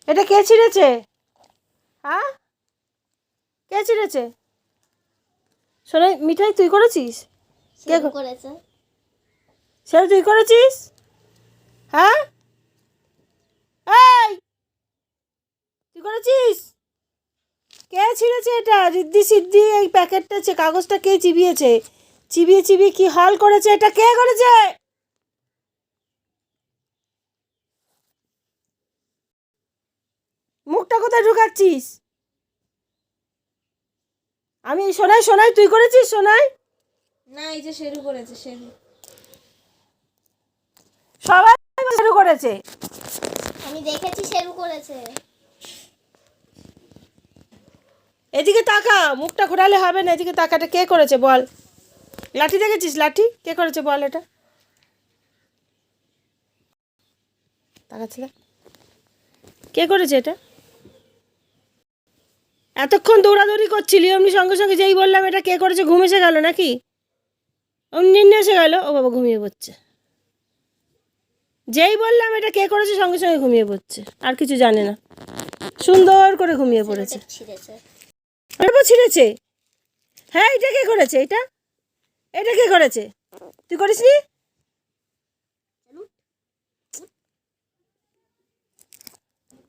এটা কে ছিঁড়েছে? হ্যাঁ, কে ছিঁড়েছে? শোনা, মিঠাই তুই করেছিস? কে করেছে? সেটা তুই করেছিস? হ্যাঁ, এই তুই করেছিস? কে ছিঁড়েছে এটা? রিদ্ধি সিদ্ধি এই প্যাকেটটা কাগজটা কে চিবিয়েছে? চিবিয়ে চিবিয়ে কি হাল করেছে? এটা কে করেছে? মুখটা কোথায় ঢুকাচ্ছিস? আমি সোনাই, সোনাই তুই করেছিস? সোনাই না, এই যে শেরু করেছে। শেরু সবাই শুরু করেছে। আমি দেখেছি শেরু করেছে। এদিকে তাকা, মুখটা ঘোরালে হবে না, এদিকে তাকাটা কে করেছে বল? লাঠি দেখেছিস? লাঠি কে করেছে বল? এটা তাকাচ্ছে না, কে করেছে এটা? এতক্ষণ দৌড়াদৌড়ি করছিলি, অমনি সঙ্গে সঙ্গে যেই বললাম এটা কে করেছে ঘুম এসে গেল নাকি? অমনি নিন্নে এসে গেল, ও বাবা ঘুমিয়ে পড়ছে। যেই বললাম এটা কে করেছে সঙ্গে সঙ্গে ঘুমিয়ে পড়ছে, আর কিছু জানে না, সুন্দর করে ঘুমিয়ে পড়েছে। ছিঁড়েছে? হ্যাঁ, এটা কে করেছে? এটা এটা কে করেছে? তুই করিসনি?